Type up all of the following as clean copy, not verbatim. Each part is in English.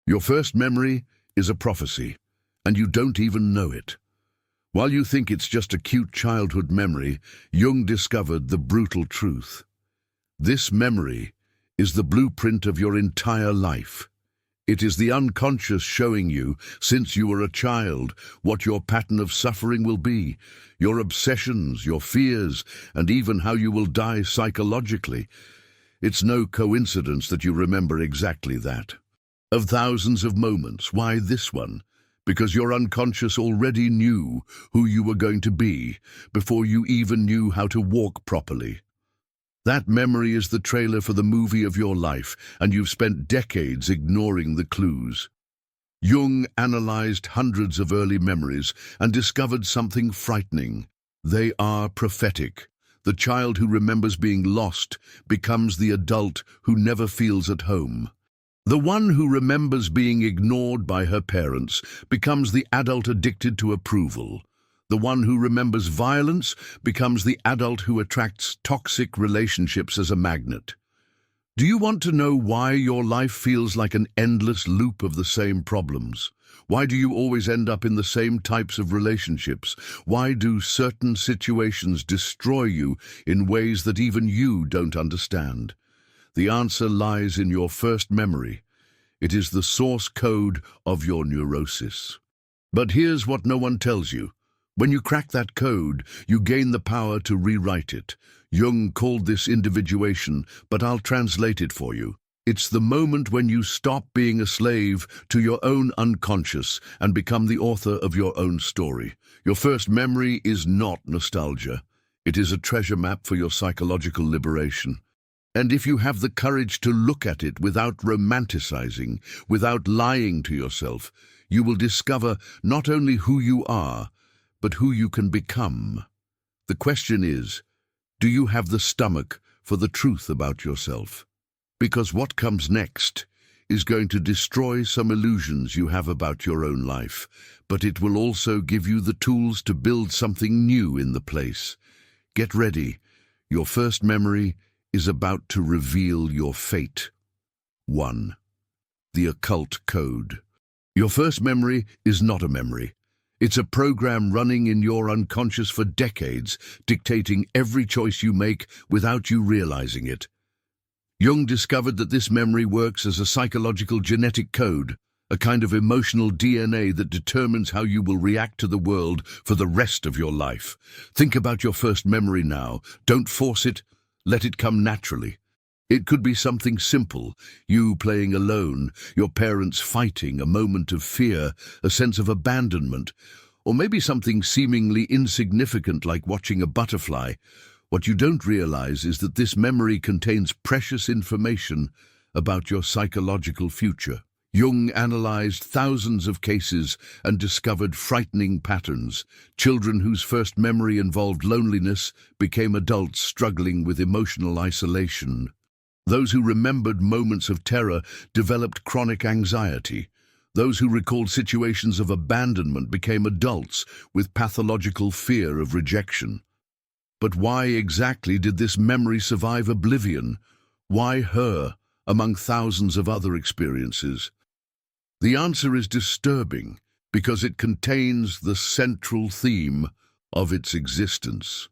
Your first memory is a prophecy, and you don't even know it. While you think it's just a cute childhood memory, Jung discovered the brutal truth. This memory is the blueprint of your entire life. It is the unconscious showing you, since you were a child, what your pattern of suffering will be, your obsessions, your fears, and even how you will die psychologically. It's no coincidence that you remember exactly that. Of thousands of moments, why this one? Because your unconscious already knew who you were going to be before you even knew how to walk properly. That memory is the trailer for the movie of your life, and you've spent decades ignoring the clues. Jung analyzed hundreds of early memories and discovered something frightening. They are prophetic. The child who remembers being lost becomes the adult who never feels at home. The one who remembers being ignored by her parents becomes the adult addicted to approval. The one who remembers violence becomes the adult who attracts toxic relationships as a magnet. Do you want to know why your life feels like an endless loop of the same problems? Why do you always end up in the same types of relationships? Why do certain situations destroy you in ways that even you don't understand? The answer lies in your first memory. It is the source code of your neurosis. But here's what no one tells you. When you crack that code, you gain the power to rewrite it. Jung called this individuation, but I'll translate it for you. It's the moment when you stop being a slave to your own unconscious and become the author of your own story. Your first memory is not nostalgia. It is a treasure map for your psychological liberation. And if you have the courage to look at it without romanticizing, without lying to yourself, you will discover not only who you are, but who you can become. The question is, do you have the stomach for the truth about yourself? Because what comes next is going to destroy some illusions you have about your own life, but it will also give you the tools to build something new in the place. Get ready. Your first memory is about to reveal your fate. 1. The occult code. Your first memory is not a memory. It's a program running in your unconscious for decades, dictating every choice you make without you realizing it. Jung discovered that this memory works as a psychological genetic code, a kind of emotional DNA that determines how you will react to the world for the rest of your life. Think about your first memory now. Don't force it. Let it come naturally. It could be something simple, you playing alone, your parents fighting, a moment of fear, a sense of abandonment, or maybe something seemingly insignificant like watching a butterfly. What you don't realize is that this memory contains precious information about your psychological future. Jung analyzed thousands of cases and discovered frightening patterns. Children whose first memory involved loneliness became adults struggling with emotional isolation. Those who remembered moments of terror developed chronic anxiety. Those who recalled situations of abandonment became adults with pathological fear of rejection. But why exactly did this memory survive oblivion? Why her, among thousands of other experiences? The answer is disturbing because it contains the central theme of its existence.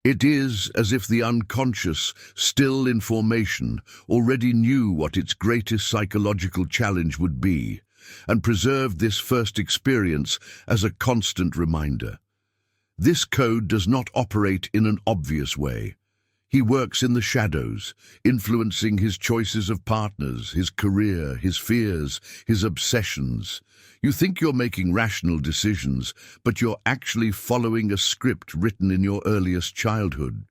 It is as if the unconscious, still in formation, already knew what its greatest psychological challenge would be, and preserved this first experience as a constant reminder. This code does not operate in an obvious way. He works in the shadows, influencing his choices of partners, his career, his fears, his obsessions. You think you're making rational decisions, but you're actually following a script written in your earliest childhood.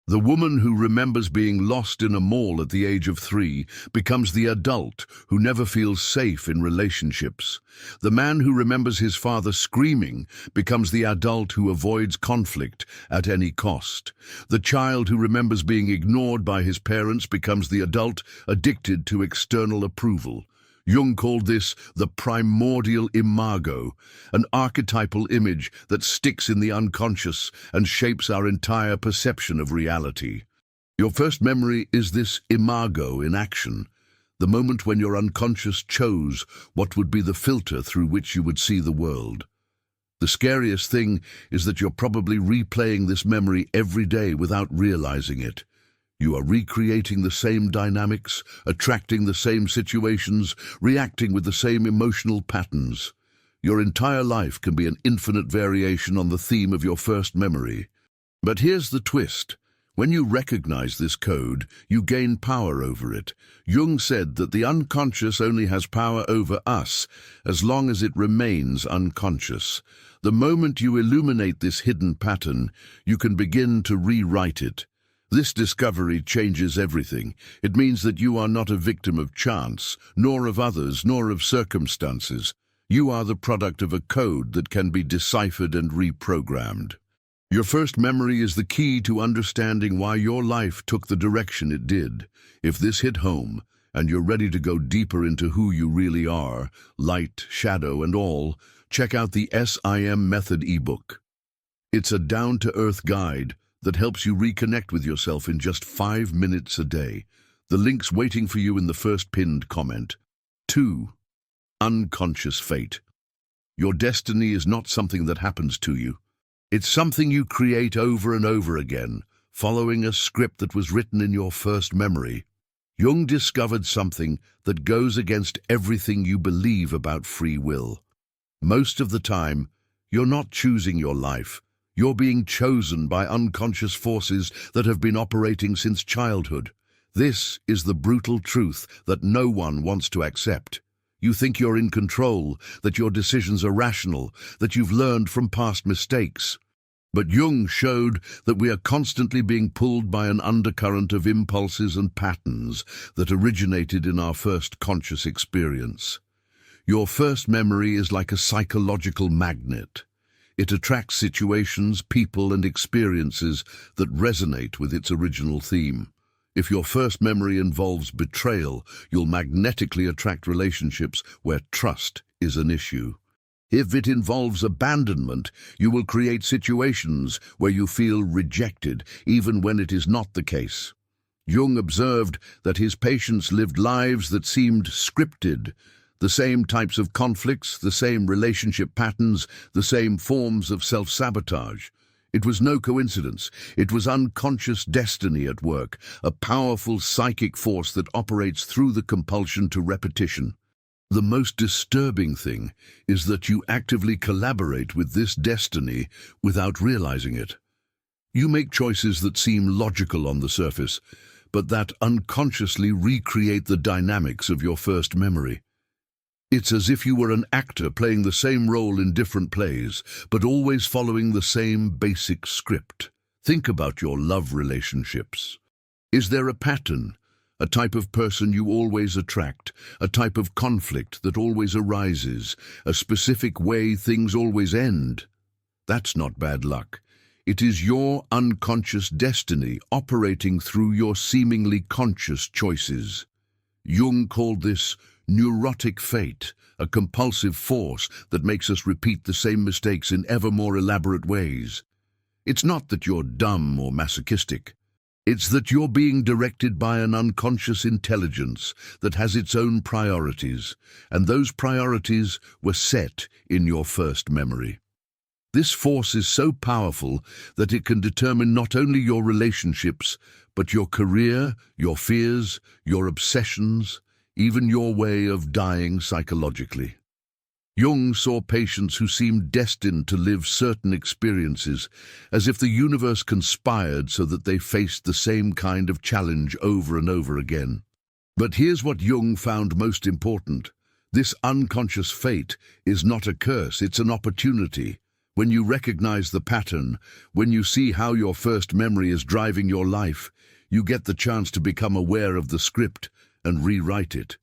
The woman who remembers being lost in a mall at the age of 3 becomes the adult who never feels safe in relationships. The man who remembers his father screaming becomes the adult who avoids conflict at any cost. The child who remembers being ignored by his parents becomes the adult addicted to external approval. Jung called this the primordial imago, an archetypal image that sticks in the unconscious and shapes our entire perception of reality. Your first memory is this imago in action. the moment when your unconscious chose what would be the filter through which you would see the world. The scariest thing is that you're probably replaying this memory every day without realizing it. You are recreating the same dynamics, attracting the same situations, reacting with the same emotional patterns. Your entire life can be an infinite variation on the theme of your first memory. But here's the twist. When you recognize this code, you gain power over it. Jung said that the unconscious only has power over us as long as it remains unconscious. The moment you illuminate this hidden pattern, you can begin to rewrite it. This discovery changes everything. It means that you are not a victim of chance, nor of others, nor of circumstances. You are the product of a code that can be deciphered and reprogrammed. Your first memory is the key to understanding why your life took the direction it did. If this hit home, and you're ready to go deeper into who you really are, light, shadow, and all, check out the SIM Method ebook. It's a down-to-earth guide that helps you reconnect with yourself in just 5 minutes a day. The link's waiting for you in the first pinned comment. 2. Unconscious fate. Your destiny is not something that happens to you. It's something you create over and over again, following a script that was written in your first memory. Jung discovered something that goes against everything you believe about free will. Most of the time, you're not choosing your life. You're being chosen by unconscious forces that have been operating since childhood. This is the brutal truth that no one wants to accept. You think you're in control, that your decisions are rational, that you've learned from past mistakes. But Jung showed that we are constantly being pulled by an undercurrent of impulses and patterns that originated in our first conscious experience. Your first memory is like a psychological magnet. It attracts situations, people, and experiences that resonate with its original theme. If your first memory involves betrayal, you'll magnetically attract relationships where trust is an issue. If it involves abandonment, you will create situations where you feel rejected, even when it is not the case. Jung observed that his patients lived lives that seemed scripted. The same types of conflicts, the same relationship patterns, the same forms of self-sabotage. It was no coincidence. It was unconscious destiny at work, a powerful psychic force that operates through the compulsion to repetition. The most disturbing thing is that you actively collaborate with this destiny without realizing it. You make choices that seem logical on the surface, but that unconsciously recreate the dynamics of your first memory. It's as if you were an actor playing the same role in different plays, but always following the same basic script. Think about your love relationships. Is there a pattern, a type of person you always attract, a type of conflict that always arises, a specific way things always end? That's not bad luck. It is your unconscious destiny operating through your seemingly conscious choices. Jung called this neurotic fate, a compulsive force that makes us repeat the same mistakes in ever more elaborate ways. It's not that you're dumb or masochistic. It's that you're being directed by an unconscious intelligence that has its own priorities, and those priorities were set in your first memory. This force is so powerful that it can determine not only your relationships, but your career, your fears, your obsessions, even your way of dying psychologically. Jung saw patients who seemed destined to live certain experiences, as if the universe conspired so that they faced the same kind of challenge over and over again. But here's what Jung found most important. This unconscious fate is not a curse, it's an opportunity. When you recognize the pattern, when you see how your first memory is driving your life, you get the chance to become aware of the script and rewrite it.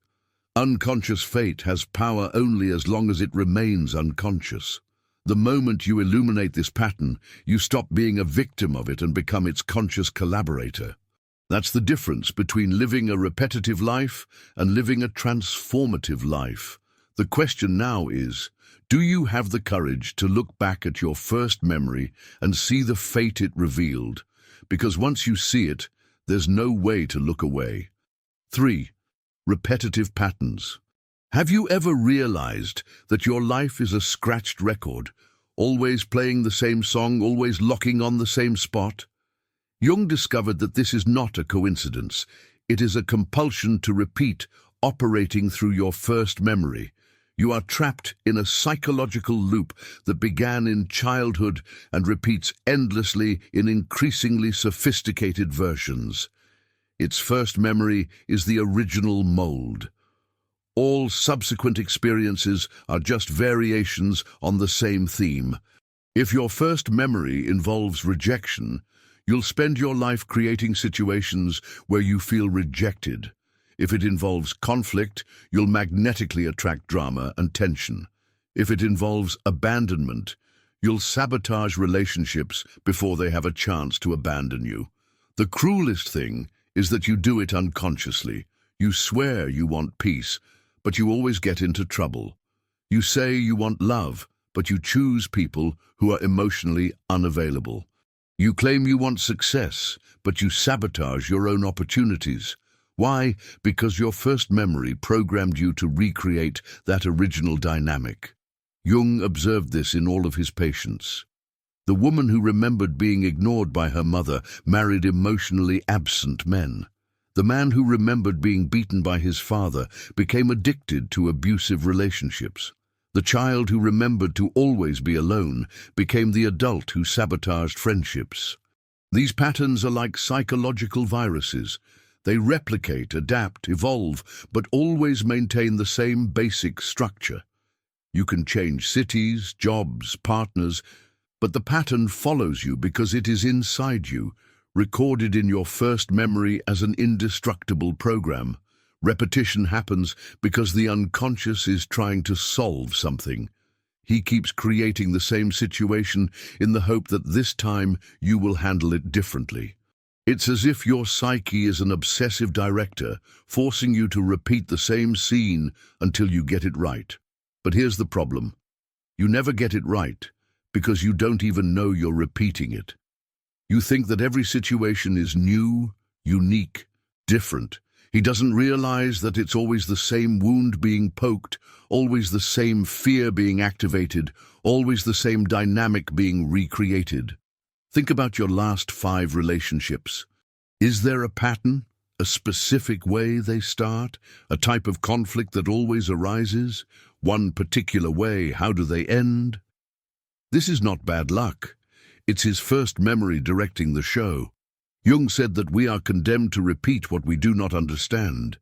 Unconscious fate has power only as long as it remains unconscious. The moment you illuminate this pattern, you stop being a victim of it and become its conscious collaborator. That's the difference between living a repetitive life and living a transformative life. The question now is, do you have the courage to look back at your first memory and see the fate it revealed? Because once you see it, there's no way to look away. 3. repetitive patterns. Have you ever realized that your life is a scratched record, always playing the same song, always locking on the same spot? Jung discovered that this is not a coincidence. It is a compulsion to repeat, operating through your first memory. You are trapped in a psychological loop that began in childhood and repeats endlessly in increasingly sophisticated versions. Its first memory is the original mold. All subsequent experiences are just variations on the same theme. If your first memory involves rejection, you'll spend your life creating situations where you feel rejected. If it involves conflict, you'll magnetically attract drama and tension. If it involves abandonment, you'll sabotage relationships before they have a chance to abandon you. The cruelest thing is that you do it unconsciously. You swear you want peace, but you always get into trouble. You say you want love, but you choose people who are emotionally unavailable. You claim you want success, but you sabotage your own opportunities. Why? Because your first memory programmed you to recreate that original dynamic. Jung observed this in all of his patients. The woman who remembered being ignored by her mother married emotionally absent men. The man who remembered being beaten by his father became addicted to abusive relationships. The child who remembered to always be alone became the adult who sabotaged friendships. These patterns are like psychological viruses. They replicate, adapt, evolve, but always maintain the same basic structure. You can change cities, jobs, partners, but the pattern follows you because it is inside you, recorded in your first memory as an indestructible program. Repetition happens because the unconscious is trying to solve something. He keeps creating the same situation in the hope that this time you will handle it differently. It's as if your psyche is an obsessive director, forcing you to repeat the same scene until you get it right. But here's the problem. You never get it right because you don't even know you're repeating it. You think that every situation is new, unique, different. He doesn't realize that it's always the same wound being poked, always the same fear being activated, always the same dynamic being recreated. Think about your last 5 relationships. Is there a pattern, a specific way they start, a type of conflict that always arises? One particular way, how do they end? This is not bad luck. It's his first memory directing the show. Jung said that we are condemned to repeat what we do not understand.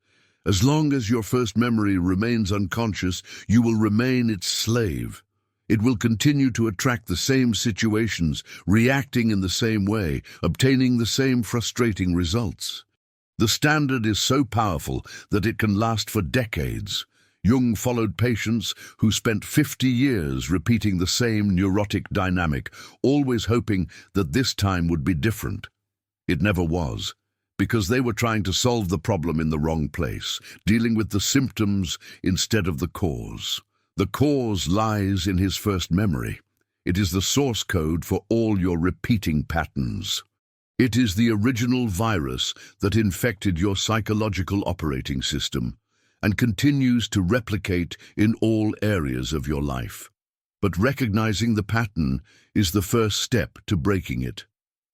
As long as your first memory remains unconscious, you will remain its slave. It will continue to attract the same situations, reacting in the same way, obtaining the same frustrating results. The standard is so powerful that it can last for decades. Jung followed patients who spent 50 years repeating the same neurotic dynamic, always hoping that this time would be different. It never was, because they were trying to solve the problem in the wrong place, dealing with the symptoms instead of the cause. The cause lies in his first memory. It is the source code for all your repeating patterns. It is the original virus that infected your psychological operating system and continues to replicate in all areas of your life. But recognizing the pattern is the first step to breaking it.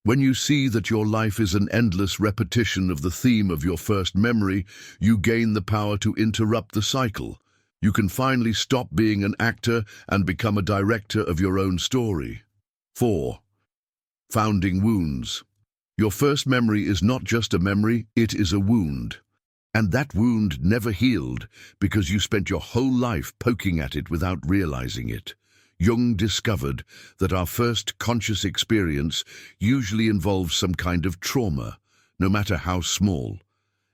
When you see that your life is an endless repetition of the theme of your first memory, you gain the power to interrupt the cycle. You can finally stop being an actor and become a director of your own story. 4. Founding wounds. Your first memory is not just a memory, it is a wound. And that wound never healed because you spent your whole life poking at it without realizing it. Jung discovered that our first conscious experience usually involves some kind of trauma, no matter how small.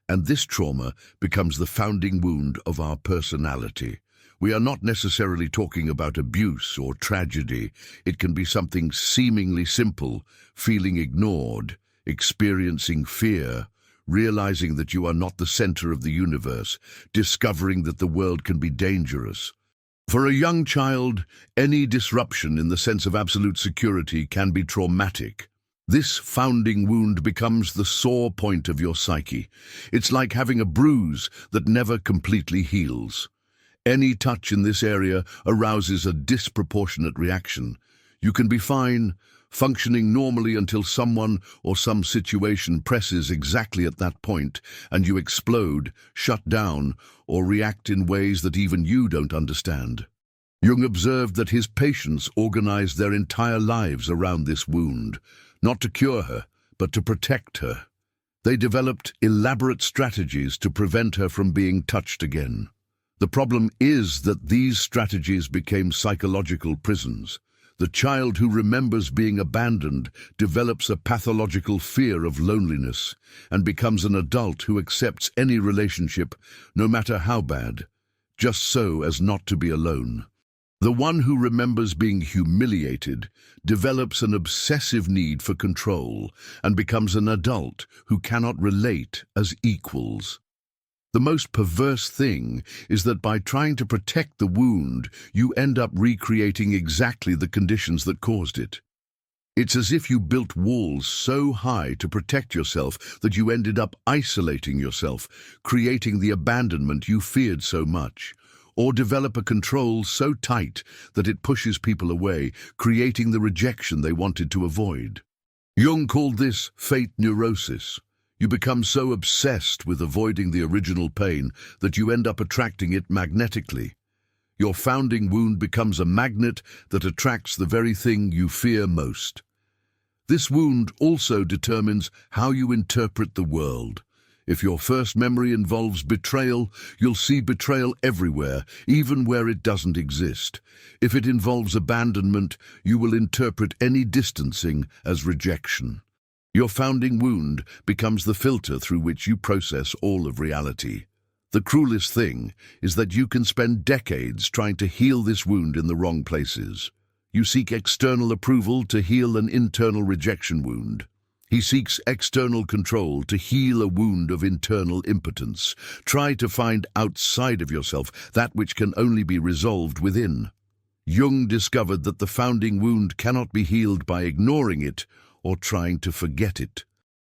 And this trauma becomes the founding wound of our personality. We are not necessarily talking about abuse or tragedy. It can be something seemingly simple, feeling ignored, experiencing fear, realizing that you are not the center of the universe, discovering that the world can be dangerous. For a young child, any disruption in the sense of absolute security can be traumatic. This founding wound becomes the sore point of your psyche. It's like having a bruise that never completely heals. Any touch in this area arouses a disproportionate reaction. You can be fine, functioning normally until someone or some situation presses exactly at that point, and you explode, shut down, or react in ways that even you don't understand. Jung observed that his patients organized their entire lives around this wound, not to cure her, but to protect her. They developed elaborate strategies to prevent her from being touched again. The problem is that these strategies became psychological prisons. The child who remembers being abandoned develops a pathological fear of loneliness and becomes an adult who accepts any relationship, no matter how bad, just so as not to be alone. The one who remembers being humiliated develops an obsessive need for control and becomes an adult who cannot relate as equals. The most perverse thing is that by trying to protect the wound, you end up recreating exactly the conditions that caused it. It's as if you built walls so high to protect yourself that you ended up isolating yourself, creating the abandonment you feared so much. Or develop a control so tight that it pushes people away, creating the rejection they wanted to avoid. Jung called this fate neurosis. You become so obsessed with avoiding the original pain that you end up attracting it magnetically. Your founding wound becomes a magnet that attracts the very thing you fear most. This wound also determines how you interpret the world. If your first memory involves betrayal, you'll see betrayal everywhere, even where it doesn't exist. If it involves abandonment, you will interpret any distancing as rejection. Your founding wound becomes the filter through which you process all of reality. The cruelest thing is that you can spend decades trying to heal this wound in the wrong places. You seek external approval to heal an internal rejection wound. He seeks external control to heal a wound of internal impotence. Try to find outside of yourself that which can only be resolved within. Jung discovered that the founding wound cannot be healed by ignoring it or trying to forget it.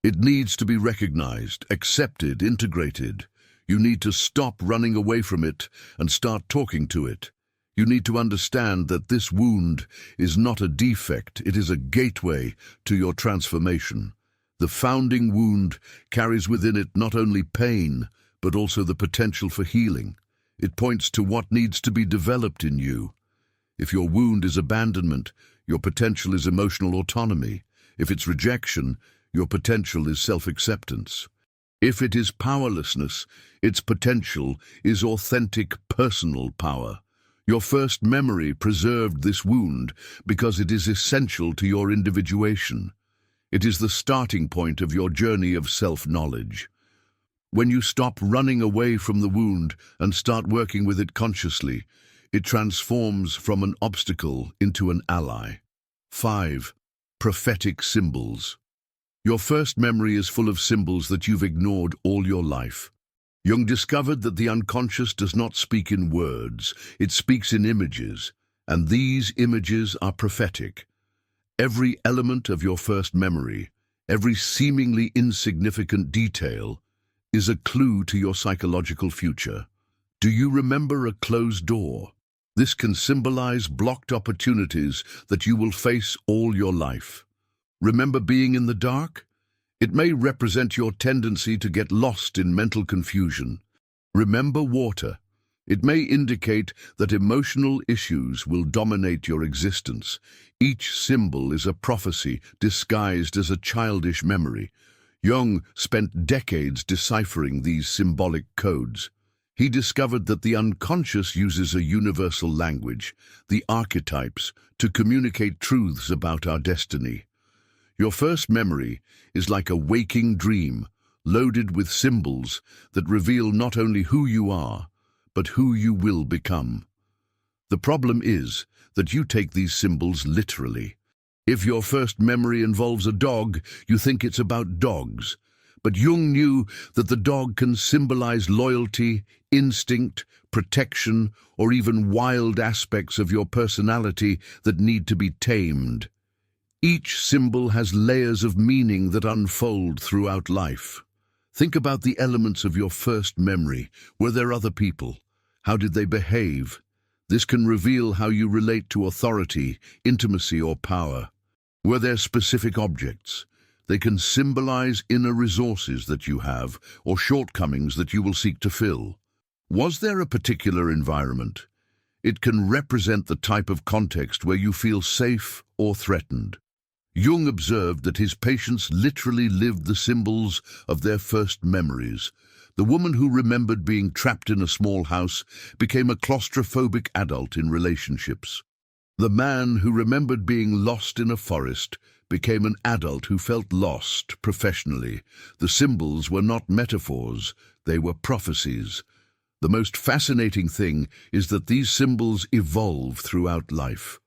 It needs to be recognized, accepted, integrated. You need to stop running away from it and start talking to it. You need to understand that this wound is not a defect, it is a gateway to your transformation. The founding wound carries within it not only pain, but also the potential for healing. It points to what needs to be developed in you. If your wound is abandonment, your potential is emotional autonomy. If it's rejection, your potential is self-acceptance. If it is powerlessness, its potential is authentic personal power. Your first memory preserved this wound because it is essential to your individuation. It is the starting point of your journey of self-knowledge. When you stop running away from the wound and start working with it consciously, it transforms from an obstacle into an ally. 5. Prophetic symbols. Your first memory is full of symbols that you've ignored all your life. Jung discovered that the unconscious does not speak in words, it speaks in images, and these images are prophetic. Every element of your first memory, every seemingly insignificant detail, is a clue to your psychological future. Do you remember a closed door? This can symbolize blocked opportunities that you will face all your life. Remember being in the dark? It may represent your tendency to get lost in mental confusion. Remember water. It may indicate that emotional issues will dominate your existence. Each symbol is a prophecy disguised as a childish memory. Jung spent decades deciphering these symbolic codes. He discovered that the unconscious uses a universal language, the archetypes, to communicate truths about our destiny. Your first memory is like a waking dream, loaded with symbols that reveal not only who you are, but who you will become. The problem is that you take these symbols literally. If your first memory involves a dog, you think it's about dogs. But Jung knew that the dog can symbolize loyalty, instinct, protection, or even wild aspects of your personality that need to be tamed. Each symbol has layers of meaning that unfold throughout life. Think about the elements of your first memory. Were there other people? How did they behave? This can reveal how you relate to authority, intimacy, or power. Were there specific objects? They can symbolize inner resources that you have, or shortcomings that you will seek to fill. Was there a particular environment? It can represent the type of context where you feel safe or threatened. Jung observed that his patients literally lived the symbols of their first memories. The woman who remembered being trapped in a small house became a claustrophobic adult in relationships. The man who remembered being lost in a forest became an adult who felt lost professionally. The symbols were not metaphors, they were prophecies. The most fascinating thing is that these symbols evolve throughout life.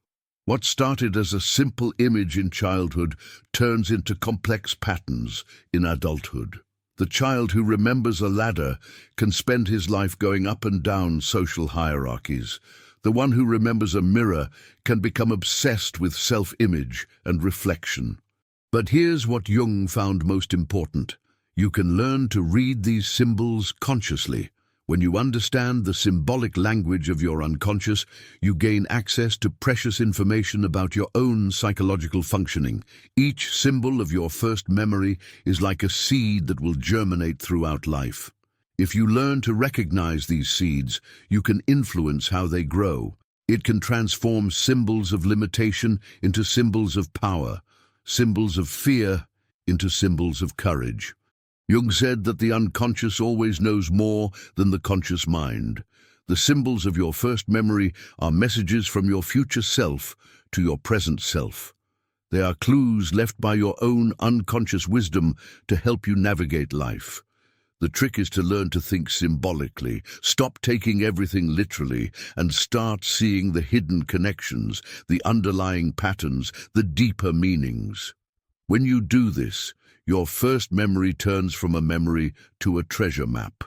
What started as a simple image in childhood turns into complex patterns in adulthood. The child who remembers a ladder can spend his life going up and down social hierarchies. The one who remembers a mirror can become obsessed with self-image and reflection. But here's what Jung found most important. You can learn to read these symbols consciously. When you understand the symbolic language of your unconscious, you gain access to precious information about your own psychological functioning. Each symbol of your first memory is like a seed that will germinate throughout life. If you learn to recognize these seeds, you can influence how they grow. It can transform symbols of limitation into symbols of power, symbols of fear into symbols of courage. Jung said that the unconscious always knows more than the conscious mind. The symbols of your first memory are messages from your future self to your present self. They are clues left by your own unconscious wisdom to help you navigate life. The trick is to learn to think symbolically, stop taking everything literally, and start seeing the hidden connections, the underlying patterns, the deeper meanings. When you do this, your first memory turns from a memory to a treasure map.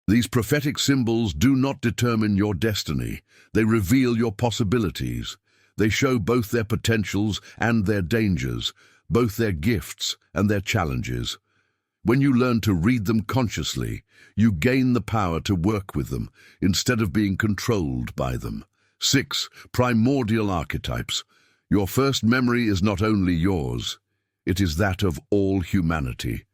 These prophetic symbols do not determine your destiny. They reveal your possibilities. They show both their potentials and their dangers, both their gifts and their challenges. When you learn to read them consciously, you gain the power to work with them instead of being controlled by them. 6. Primordial archetypes. Your first memory is not only yours, it is that of all humanity.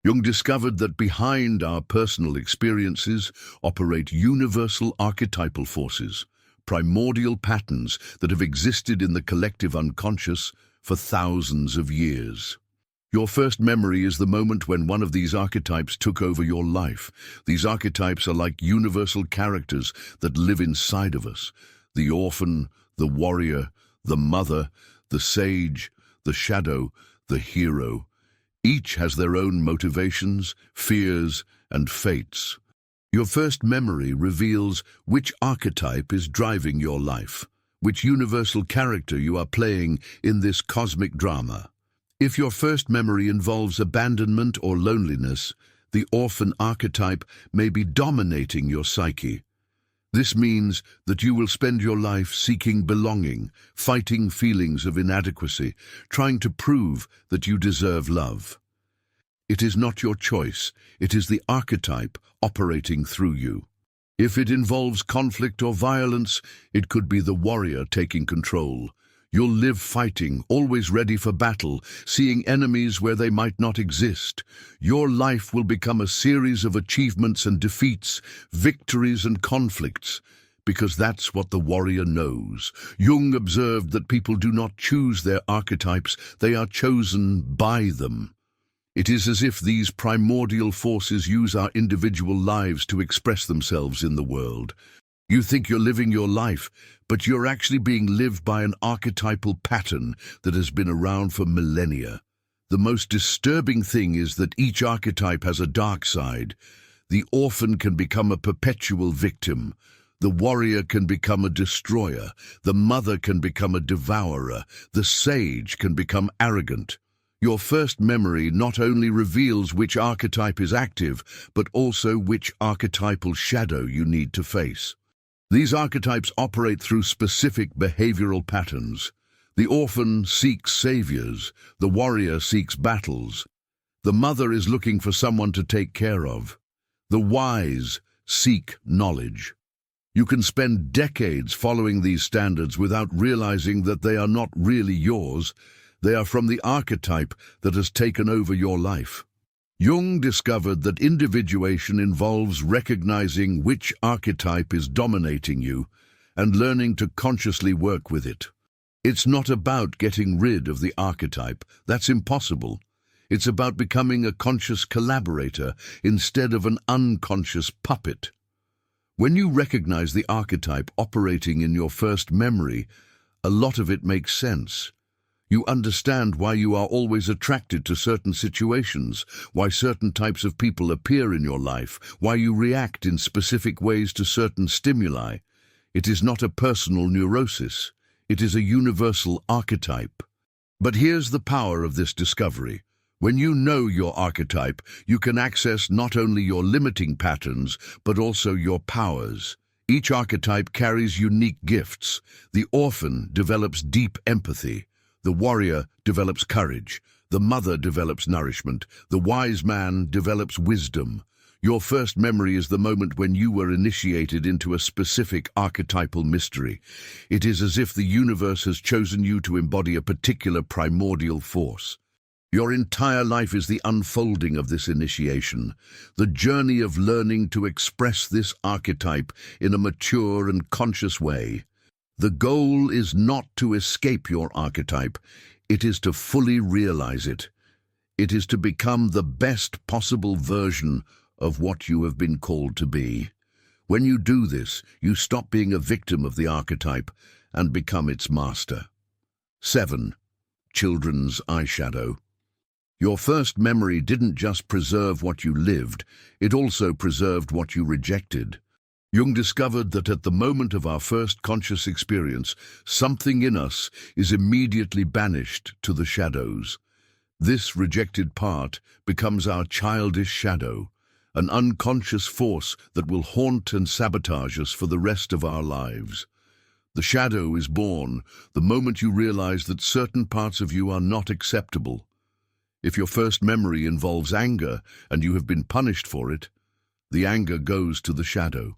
Jung discovered that behind our personal experiences operate universal archetypal forces, primordial patterns that have existed in the collective unconscious for thousands of years. Your first memory is the moment when one of these archetypes took over your life. These archetypes are like universal characters that live inside of us. The orphan, the warrior, the mother, the sage, the shadow, the hero. Each has their own motivations, fears, and fates. Your first memory reveals which archetype is driving your life, which universal character you are playing in this cosmic drama. If your first memory involves abandonment or loneliness, the orphan archetype may be dominating your psyche. This means that you will spend your life seeking belonging, fighting feelings of inadequacy, trying to prove that you deserve love. It is not your choice, it is the archetype operating through you. If it involves conflict or violence, it could be the warrior taking control. You'll live fighting, always ready for battle, seeing enemies where they might not exist. Your life will become a series of achievements and defeats, victories and conflicts, because that's what the warrior knows. Jung observed that people do not choose their archetypes, they are chosen by them. It is as if these primordial forces use our individual lives to express themselves in the world. You think you're living your life, but you're actually being lived by an archetypal pattern that has been around for millennia. The most disturbing thing is that each archetype has a dark side. The orphan can become a perpetual victim. The warrior can become a destroyer. The mother can become a devourer. The sage can become arrogant. Your first memory not only reveals which archetype is active, but also which archetypal shadow you need to face. These archetypes operate through specific behavioral patterns. The orphan seeks saviors, the warrior seeks battles. The mother is looking for someone to take care of. The wise seek knowledge. You can spend decades following these standards without realizing that they are not really yours. They are from the archetype that has taken over your life. Jung discovered that individuation involves recognizing which archetype is dominating you and learning to consciously work with it. It's not about getting rid of the archetype. That's impossible. It's about becoming a conscious collaborator instead of an unconscious puppet. When you recognize the archetype operating in your first memory, a lot of it makes sense. You understand why you are always attracted to certain situations, why certain types of people appear in your life, why you react in specific ways to certain stimuli. It is not a personal neurosis. It is a universal archetype. But here's the power of this discovery. When you know your archetype, you can access not only your limiting patterns, but also your powers. Each archetype carries unique gifts. The orphan develops deep empathy. The warrior develops courage. The mother develops nourishment. The wise man develops wisdom. Your first memory is the moment when you were initiated into a specific archetypal mystery. It is as if the universe has chosen you to embody a particular primordial force. Your entire life is the unfolding of this initiation, the journey of learning to express this archetype in a mature and conscious way. The goal is not to escape your archetype, it is to fully realize it. It is to become the best possible version of what you have been called to be. When you do this, you stop being a victim of the archetype and become its master. 7. Children's eyeshadow. Your first memory didn't just preserve what you lived, it also preserved what you rejected. Jung discovered that at the moment of our first conscious experience, something in us is immediately banished to the shadows. This rejected part becomes our childish shadow, an unconscious force that will haunt and sabotage us for the rest of our lives. The shadow is born the moment you realize that certain parts of you are not acceptable. If your first memory involves anger and you have been punished for it, the anger goes to the shadow.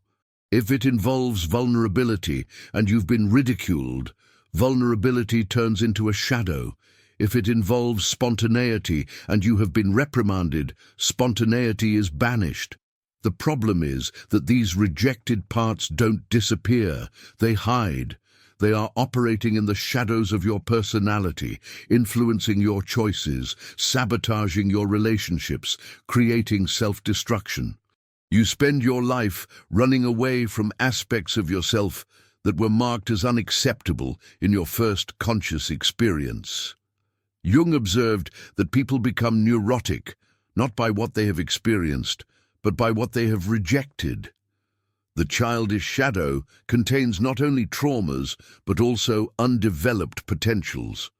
If it involves vulnerability and you've been ridiculed, vulnerability turns into a shadow. If it involves spontaneity and you have been reprimanded, spontaneity is banished. The problem is that these rejected parts don't disappear, they hide. They are operating in the shadows of your personality, influencing your choices, sabotaging your relationships, creating self-destruction. You spend your life running away from aspects of yourself that were marked as unacceptable in your first conscious experience. Jung observed that people become neurotic, not by what they have experienced, but by what they have rejected. The childish shadow contains not only traumas, but also undeveloped potentials.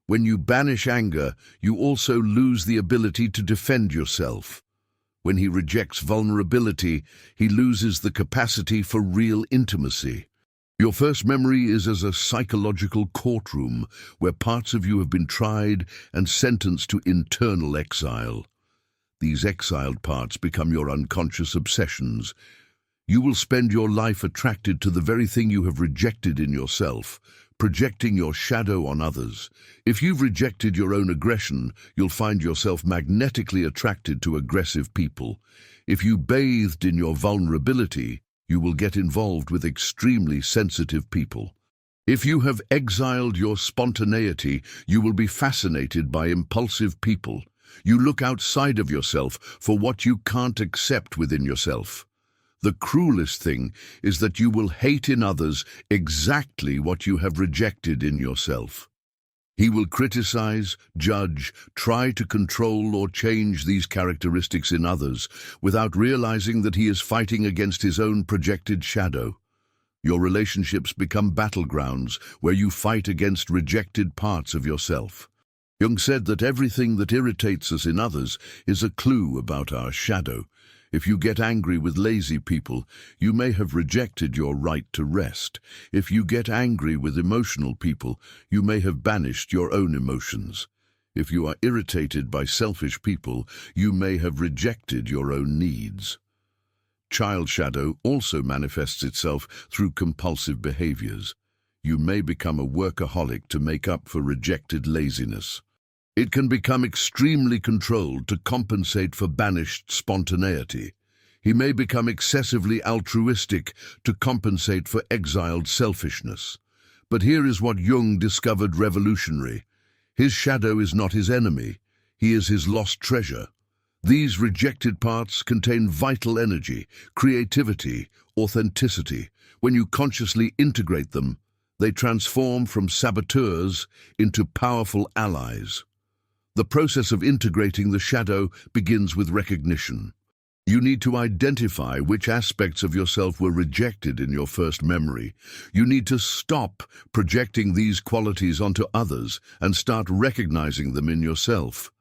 When you banish anger, you also lose the ability to defend yourself. When he rejects vulnerability, he loses the capacity for real intimacy. Your first memory is as a psychological courtroom where parts of you have been tried and sentenced to internal exile. These exiled parts become your unconscious obsessions. You will spend your life attracted to the very thing you have rejected in yourself, projecting your shadow on others. If you've rejected your own aggression, you'll find yourself magnetically attracted to aggressive people. If you bathed in your vulnerability, you will get involved with extremely sensitive people. If you have exiled your spontaneity, you will be fascinated by impulsive people. You look outside of yourself for what you can't accept within yourself. The cruelest thing is that you will hate in others exactly what you have rejected in yourself. He will criticize, judge, try to control or change these characteristics in others without realizing that he is fighting against his own projected shadow. Your relationships become battlegrounds where you fight against rejected parts of yourself. Jung said that everything that irritates us in others is a clue about our shadow. If you get angry with lazy people, you may have rejected your right to rest. If you get angry with emotional people, you may have banished your own emotions. If you are irritated by selfish people, you may have rejected your own needs. Child shadow also manifests itself through compulsive behaviors. You may become a workaholic to make up for rejected laziness. It can become extremely controlled to compensate for banished spontaneity. He may become excessively altruistic to compensate for exiled selfishness. But here is what Jung discovered revolutionary. His shadow is not his enemy. He is his lost treasure. These rejected parts contain vital energy, creativity, authenticity. When you consciously integrate them, they transform from saboteurs into powerful allies. The process of integrating the shadow begins with recognition. You need to identify which aspects of yourself were rejected in your first memory. You need to stop projecting these qualities onto others and start recognizing them in yourself.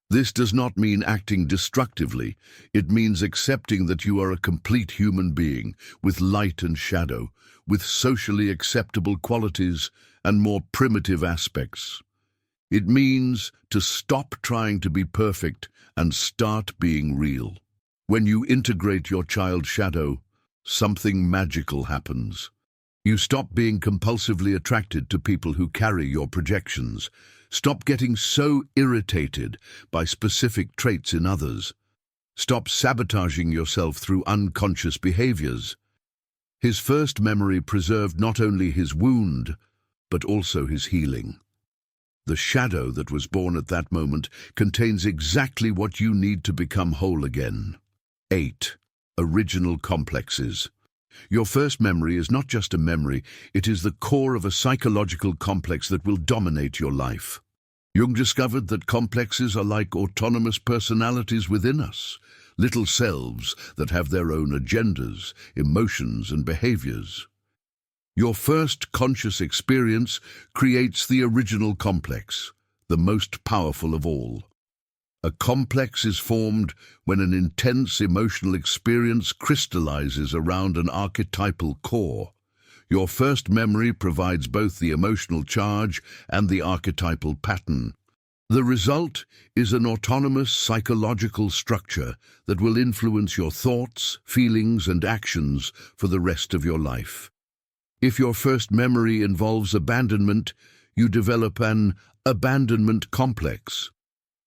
This does not mean acting destructively. It means accepting that you are a complete human being with light and shadow, with socially acceptable qualities and more primitive aspects. It means to stop trying to be perfect and start being real. When you integrate your child shadow, something magical happens. You stop being compulsively attracted to people who carry your projections. Stop getting so irritated by specific traits in others. Stop sabotaging yourself through unconscious behaviors. His first memory preserved not only his wound, but also his healing. The shadow that was born at that moment contains exactly what you need to become whole again. 8. Original complexes. Your first memory is not just a memory, it is the core of a psychological complex that will dominate your life. Jung discovered that complexes are like autonomous personalities within us, little selves that have their own agendas, emotions, and behaviors. Your first conscious experience creates the original complex, the most powerful of all. A complex is formed when an intense emotional experience crystallizes around an archetypal core. Your first memory provides both the emotional charge and the archetypal pattern. The result is an autonomous psychological structure that will influence your thoughts, feelings, and actions for the rest of your life. If your first memory involves abandonment, you develop an abandonment complex.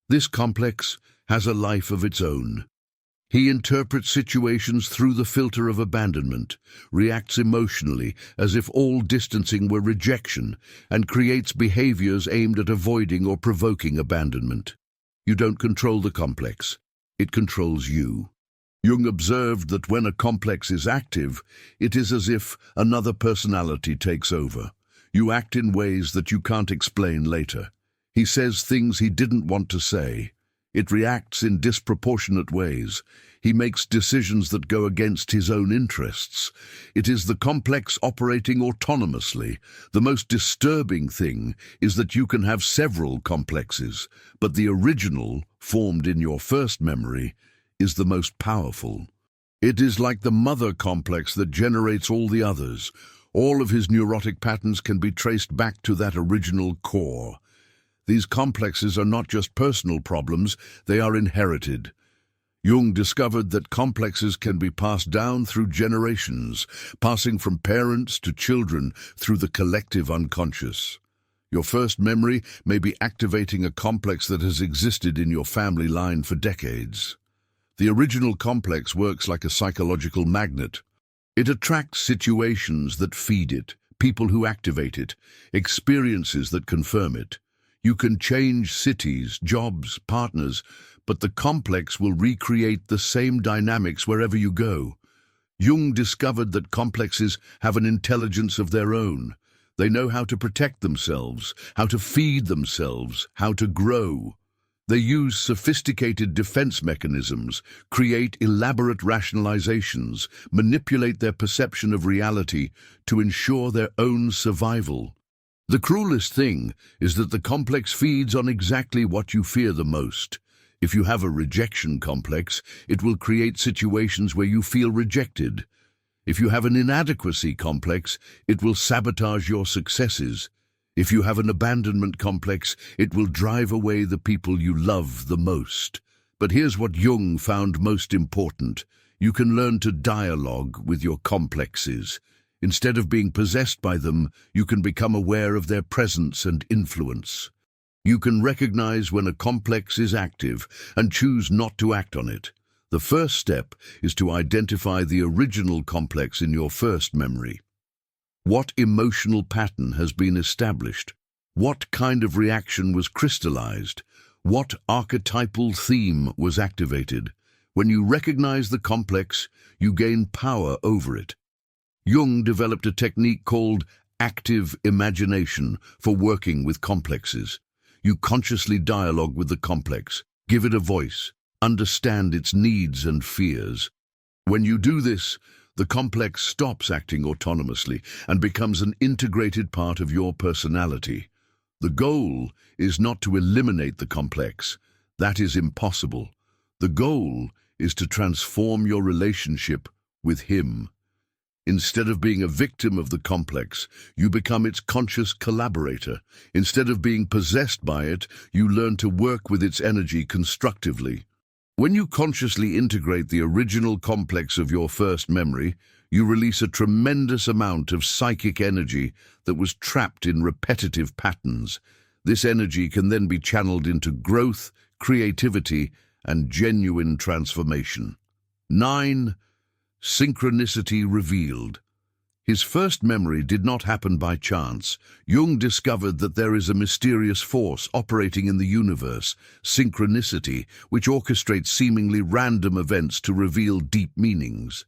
This complex has a life of its own. He interprets situations through the filter of abandonment, reacts emotionally as if all distancing were rejection, and creates behaviors aimed at avoiding or provoking abandonment. You don't control the complex. It controls you. Jung observed that when a complex is active, it is as if another personality takes over. You act in ways that you can't explain later. He says things he didn't want to say. It reacts in disproportionate ways. He makes decisions that go against his own interests. It is the complex operating autonomously. The most disturbing thing is that you can have several complexes, but the original, formed in your first memory, is the most powerful. It is like the mother complex that generates all the others. All of his neurotic patterns can be traced back to that original core. These complexes are not just personal problems, they are inherited. Jung discovered that complexes can be passed down through generations, passing from parents to children through the collective unconscious. Your first memory may be activating a complex that has existed in your family line for decades. The original complex works like a psychological magnet. It attracts situations that feed it, people who activate it, experiences that confirm it. You can change cities, jobs, partners, but the complex will recreate the same dynamics wherever you go. Jung discovered that complexes have an intelligence of their own. They know how to protect themselves, how to feed themselves, how to grow. They use sophisticated defense mechanisms, create elaborate rationalizations, manipulate their perception of reality to ensure their own survival. The cruelest thing is that the complex feeds on exactly what you fear the most. If you have a rejection complex, it will create situations where you feel rejected. If you have an inadequacy complex, it will sabotage your successes. If you have an abandonment complex, it will drive away the people you love the most. But here's what Jung found most important. You can learn to dialogue with your complexes. Instead of being possessed by them, you can become aware of their presence and influence. You can recognize when a complex is active and choose not to act on it. The first step is to identify the original complex in your first memory. What emotional pattern has been established? What kind of reaction was crystallized? What archetypal theme was activated? When you recognize the complex, you gain power over it. Jung developed a technique called active imagination for working with complexes. You consciously dialogue with the complex, give it a voice, understand its needs and fears. When you do this, the complex stops acting autonomously and becomes an integrated part of your personality. The goal is not to eliminate the complex. That is impossible. The goal is to transform your relationship with him. Instead of being a victim of the complex, you become its conscious collaborator. Instead of being possessed by it, you learn to work with its energy constructively. When you consciously integrate the original complex of your first memory, you release a tremendous amount of psychic energy that was trapped in repetitive patterns. This energy can then be channeled into growth, creativity, and genuine transformation. 9. Synchronicity revealed. His first memory did not happen by chance. Jung discovered that there is a mysterious force operating in the universe, synchronicity, which orchestrates seemingly random events to reveal deep meanings.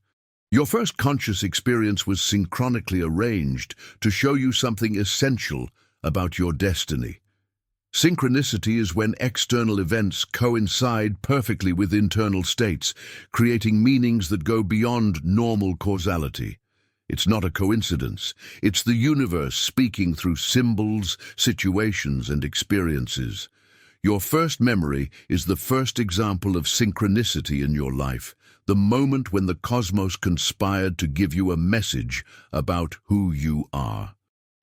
Your first conscious experience was synchronically arranged to show you something essential about your destiny. Synchronicity is when external events coincide perfectly with internal states, creating meanings that go beyond normal causality. It's not a coincidence. It's the universe speaking through symbols, situations, and experiences. Your first memory is the first example of synchronicity in your life, the moment when the cosmos conspired to give you a message about who you are.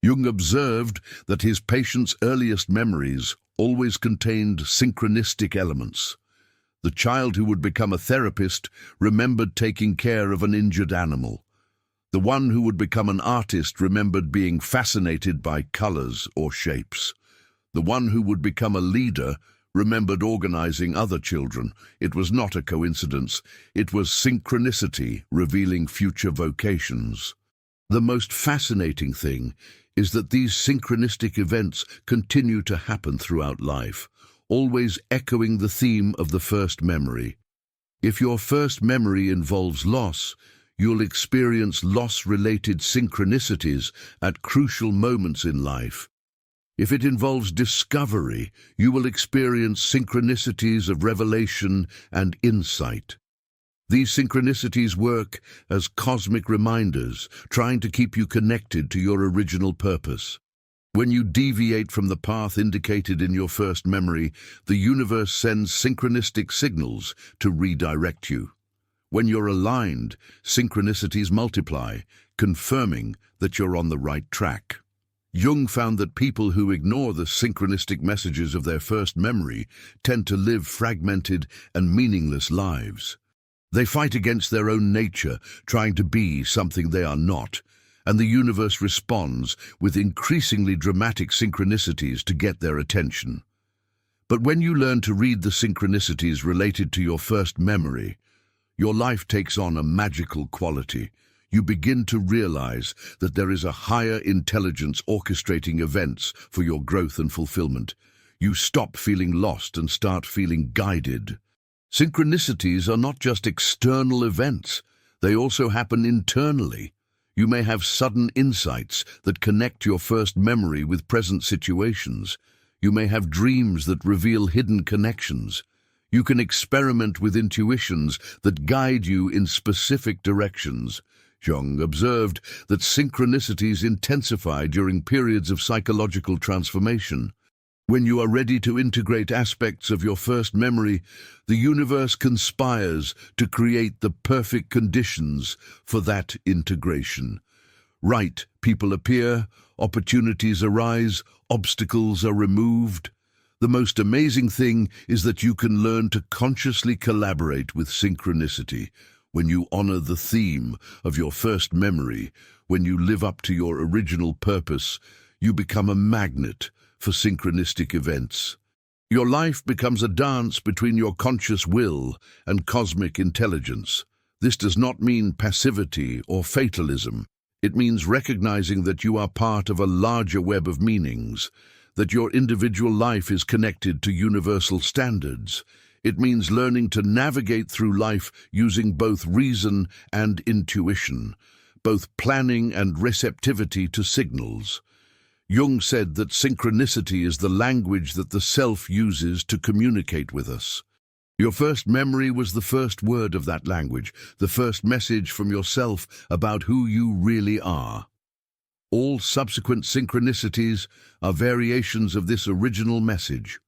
Jung observed that his patients' earliest memories always contained synchronistic elements. The child who would become a therapist remembered taking care of an injured animal. The one who would become an artist remembered being fascinated by colors or shapes. The one who would become a leader remembered organizing other children. It was not a coincidence. It was synchronicity revealing future vocations. The most fascinating thing is that these synchronistic events continue to happen throughout life, always echoing the theme of the first memory. If your first memory involves loss, you'll experience loss-related synchronicities at crucial moments in life. If it involves discovery, you will experience synchronicities of revelation and insight. These synchronicities work as cosmic reminders, trying to keep you connected to your original purpose. When you deviate from the path indicated in your first memory, the universe sends synchronistic signals to redirect you. When you're aligned, synchronicities multiply, confirming that you're on the right track. Jung found that people who ignore the synchronistic messages of their first memory tend to live fragmented and meaningless lives. They fight against their own nature, trying to be something they are not, and the universe responds with increasingly dramatic synchronicities to get their attention. But when you learn to read the synchronicities related to your first memory, your life takes on a magical quality. You begin to realize that there is a higher intelligence orchestrating events for your growth and fulfillment. You stop feeling lost and start feeling guided. Synchronicities are not just external events, they also happen internally. You may have sudden insights that connect your first memory with present situations. You may have dreams that reveal hidden connections. You can experiment with intuitions that guide you in specific directions. Jung observed that synchronicities intensify during periods of psychological transformation. When you are ready to integrate aspects of your first memory, the universe conspires to create the perfect conditions for that integration. Right people appear, opportunities arise, obstacles are removed. The most amazing thing is that you can learn to consciously collaborate with synchronicity. When you honor the theme of your first memory, when you live up to your original purpose, you become a magnet for synchronistic events. Your life becomes a dance between your conscious will and cosmic intelligence. This does not mean passivity or fatalism. It means recognizing that you are part of a larger web of meanings, that your individual life is connected to universal standards. It means learning to navigate through life using both reason and intuition, both planning and receptivity to signals. Jung said that synchronicity is the language that the self uses to communicate with us. Your first memory was the first word of that language, the first message from yourself about who you really are. All subsequent synchronicities are variations of this original message.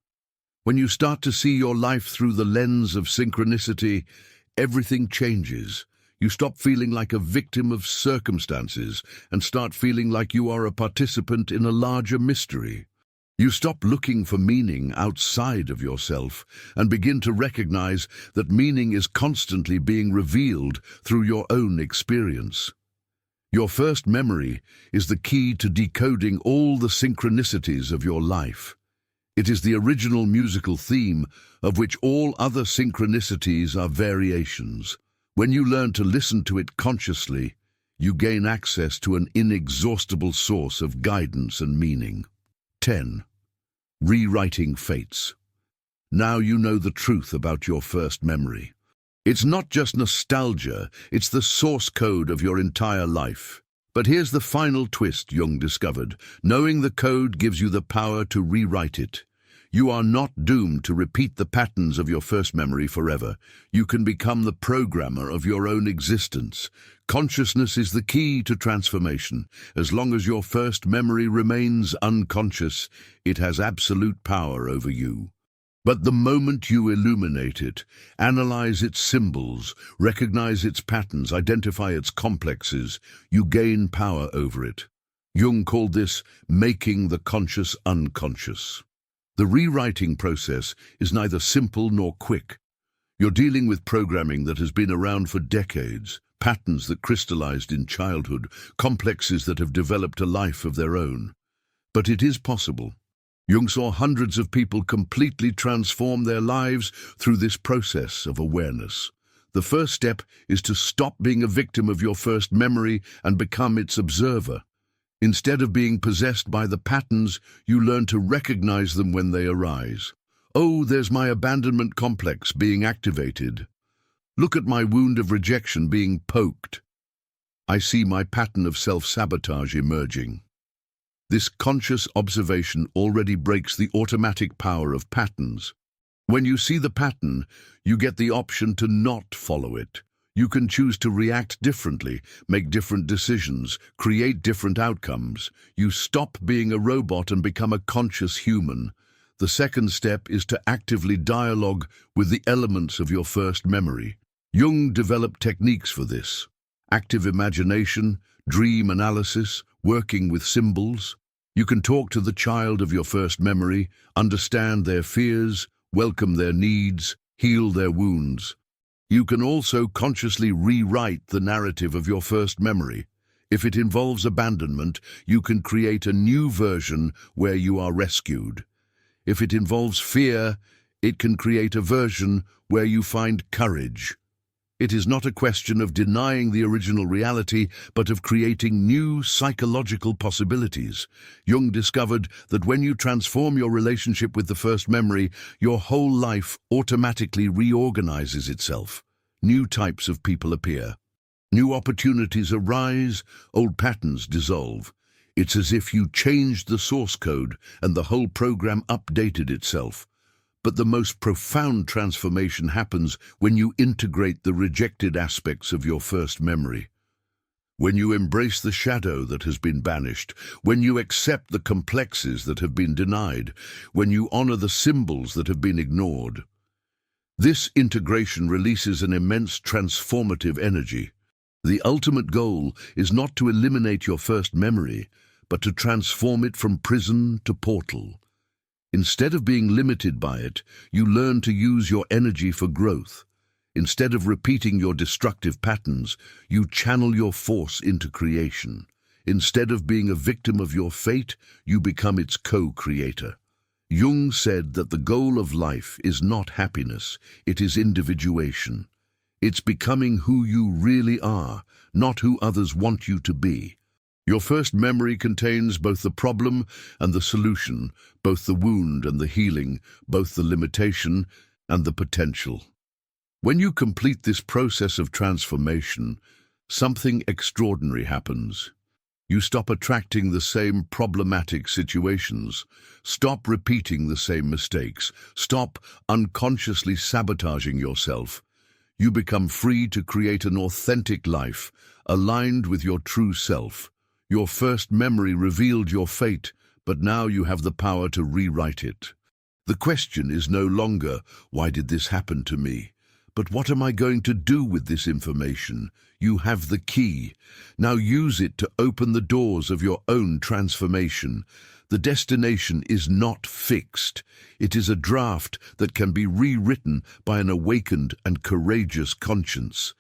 When you start to see your life through the lens of synchronicity, everything changes. You stop feeling like a victim of circumstances and start feeling like you are a participant in a larger mystery. You stop looking for meaning outside of yourself and begin to recognize that meaning is constantly being revealed through your own experience. Your first memory is the key to decoding all the synchronicities of your life. It is the original musical theme of which all other synchronicities are variations. When you learn to listen to it consciously, you gain access to an inexhaustible source of guidance and meaning. 10. Rewriting fates. Now you know the truth about your first memory. It's not just nostalgia, it's the source code of your entire life. But here's the final twist Jung discovered. Knowing the code gives you the power to rewrite it. You are not doomed to repeat the patterns of your first memory forever. You can become the programmer of your own existence. Consciousness is the key to transformation. As long as your first memory remains unconscious, it has absolute power over you. But the moment you illuminate it, analyze its symbols, recognize its patterns, identify its complexes, you gain power over it. Jung called this making the conscious unconscious. The rewriting process is neither simple nor quick. You're dealing with programming that has been around for decades, patterns that crystallized in childhood, complexes that have developed a life of their own. But it is possible. Jung saw hundreds of people completely transform their lives through this process of awareness. The first step is to stop being a victim of your first memory and become its observer. Instead of being possessed by the patterns, you learn to recognize them when they arise. Oh, there's my abandonment complex being activated. Look at my wound of rejection being poked. I see my pattern of self-sabotage emerging. This conscious observation already breaks the automatic power of patterns. When you see the pattern, you get the option to not follow it. You can choose to react differently, make different decisions, create different outcomes. You stop being a robot and become a conscious human. The second step is to actively dialogue with the elements of your first memory. Jung developed techniques for this. Active imagination, dream analysis, working with symbols. You can talk to the child of your first memory, understand their fears, welcome their needs, heal their wounds. You can also consciously rewrite the narrative of your first memory. If it involves abandonment, you can create a new version where you are rescued. If it involves fear, it can create a version where you find courage. It is not a question of denying the original reality, but of creating new psychological possibilities. Jung discovered that when you transform your relationship with the first memory, your whole life automatically reorganizes itself. New types of people appear. New opportunities arise, old patterns dissolve. It's as if you changed the source code and the whole program updated itself. But the most profound transformation happens when you integrate the rejected aspects of your first memory. when you embrace the shadow that has been banished, when you accept the complexes that have been denied, when you honor the symbols that have been ignored. This integration releases an immense transformative energy. The ultimate goal is not to eliminate your first memory, but to transform it from prison to portal. Instead of being limited by it, you learn to use your energy for growth. Instead of repeating your destructive patterns, you channel your force into creation. Instead of being a victim of your fate, you become its co-creator. Jung said that the goal of life is not happiness, it is individuation. It's becoming who you really are, not who others want you to be. Your first memory contains both the problem and the solution, both the wound and the healing, both the limitation and the potential. When you complete this process of transformation, something extraordinary happens. You stop attracting the same problematic situations, stop repeating the same mistakes, stop unconsciously sabotaging yourself. You become free to create an authentic life, aligned with your true self. Your first memory revealed your fate, but now you have the power to rewrite it. The question is no longer, why did this happen to me? But what am I going to do with this information? You have the key. Now use it to open the doors of your own transformation. The destination is not fixed. It is a draft that can be rewritten by an awakened and courageous conscience.